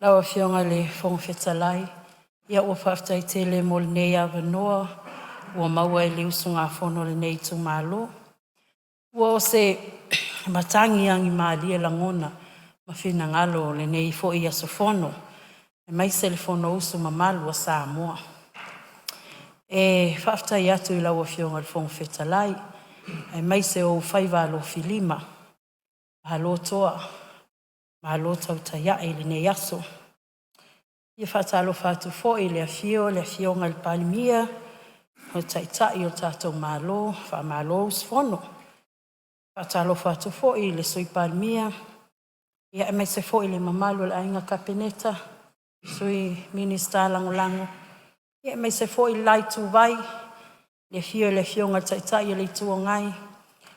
Lawa fionga le whongwhetalai. Ia ua whaftai te le mo le nei awa noa. Ua maua e le usunga whono le nei tu malo. Ua o se matangi angi maalia langona. Ma whina ngalo le nei fo i aso whono. E mai se le whono usu mamalu a Samoa. E whaftai atu I lawa fionga le whongwhetalai. E mai se o whaiva alo filima. Halo toa. Malo tau taia e le nei aso. Ia whatalo whatu fo I le afio ngal palimia. O taitai o tātou malo, wha malo usfono. Whatalo whatu fo I le sui palimia. Ia e mai se fo I le mamalu le ainga kapeneta. Sui minista lango. Ia e mai se fo I lai tu vai. Le afio ngal taitai le tu ngai.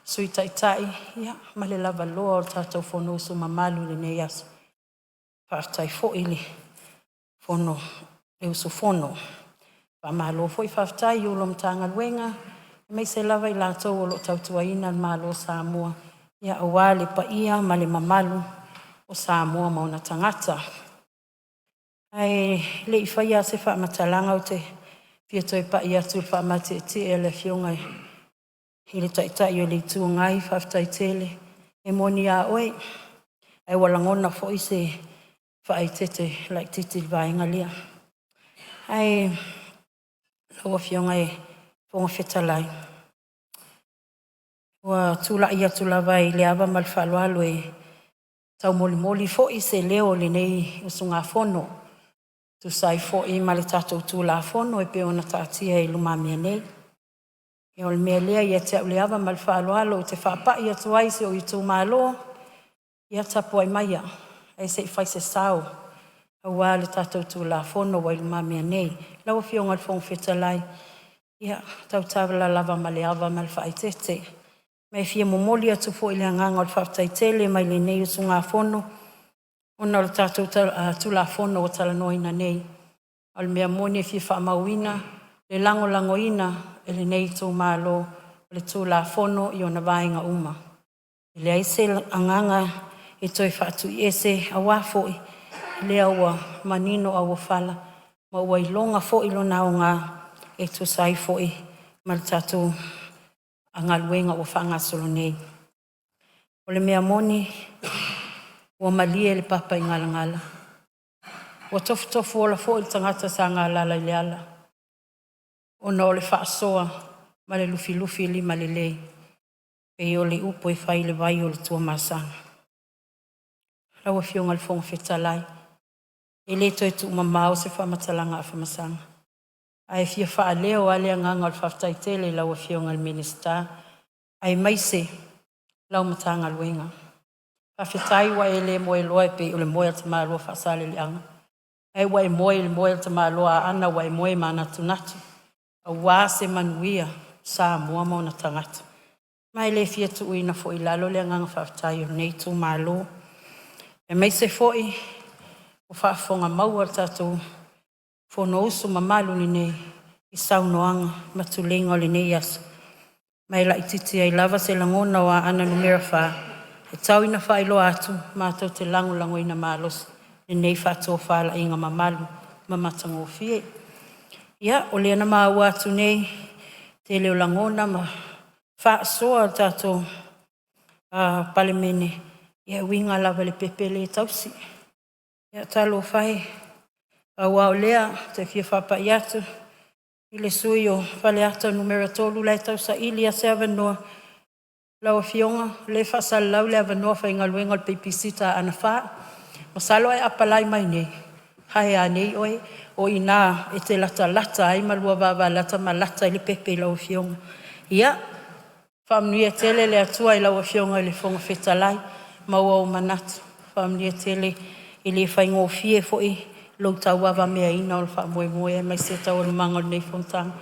Sui taitai, ia, ma le lava loa o tātou whono usu mamalu le nei aso. Whaftai fo I le whono, le usu whono. Whamalo fo I whaftai ulo mtanga luenga. Mei se lava I lātou o lo tautuaina malo Samoa. Ia awa le pa ia ma le mamalu o Samoa mauna tangata. Ai le I whaia se whamatalanga o te pia toi pa ia tu whamate te e le fionga I le taitai o le tu ngai whaftai tele. E moni a oe. Ai walangona fo I se whai tete like titi vainga lia. Ai lawa fionga e whongwhetalai. Wa tula ia tula vai le ava mal whalualo e tau moli fo I se leo le nei usunga whono. Tu sai fo I male tatou tula whono e pe ona tatia e lumamia nei. E ol mea lea ia te au le ava mal whalualo te whapa ia tuai se o I tu malo. Ia tapu ai maia. Ai se I whai se sao. Awa le tatou tula whono wa lumamia nei. Lawa fionga le whongwhetalai. Ia tau tawala lava male ava mal whai tete. Mai fia momoli atu fo I le anganga o le whaftai tele mai le nei usunga whono. Ona le tātou tula whono o talanoina nei. Al mea moni e fia whamauina, le lango ina e le nei tū malo, le tula whono I ona vainga uma. E le aise anganga e toi whatu I ese a wafoi, le aua manino aua whala, ma ua ilonga fo ilo nao ngā e tu sai fo I ma le tātou anga luenga o whanga solo nei. O le mea moni, ua malia le papa I ngala. Ua tofu ola fo I tangata sa ngala le ala. O na o le whaasoa, ma le lufi li ma le lei. E o le upo e whai le vai o le tua masanga. Raua fionga le whongwhetalai. E le toi tu mamau se whamatalanga a whamasanga. Ai fia wha leo alea nganga o le whaftai tele laua fionga le minista. Ai maise lau matanga luenga. Whawhetai wa e le moe loa pe o le moe ata maa loa whaasale le anga. Ai wa e moe ata maa loa ana wa e moe mana tunatu. A wā se manuia Samoa mauna tangata. Mai le fia tu uina fo I lalo le nganga whawhetai o nei tu maa loa. E mai se fo I o whaafonga maua tātou whono usu mamalu ni nei I saunoanga matulenga o le nei aso. Mai la ititi ai lava se langona wa ana numera wha. E tau ina wha ilo atu mātou te lango ina malos. Le nei whātou whala inga mamalu mamatango fie. Ia, o le ana maa atu nei te leo langona ma whaasoa tātou palemene. Ia winga lava le pepele tausi. Ia talo whai. Awa o lea te fia whapa I atu. I le sui o whale ata numera tolu lai tausa ilia se avanoa. Laua fionga, le whasal lau le avanoa whai ngaluenga le peipisita ana wha. Masalo ai apalai mai nei. Hai a nei oi. O ina e te lata ai malua wawa lata ma lata I le pepe laua fionga. Ia, whamnuia tele le atua I laua fionga I le whongwhetalai. Maua o manatu. Whamnuia tele I le whaingo fie fo I. Lo tau wawa mea ina o le wha moe mai se tau o le manga o nei fontanga.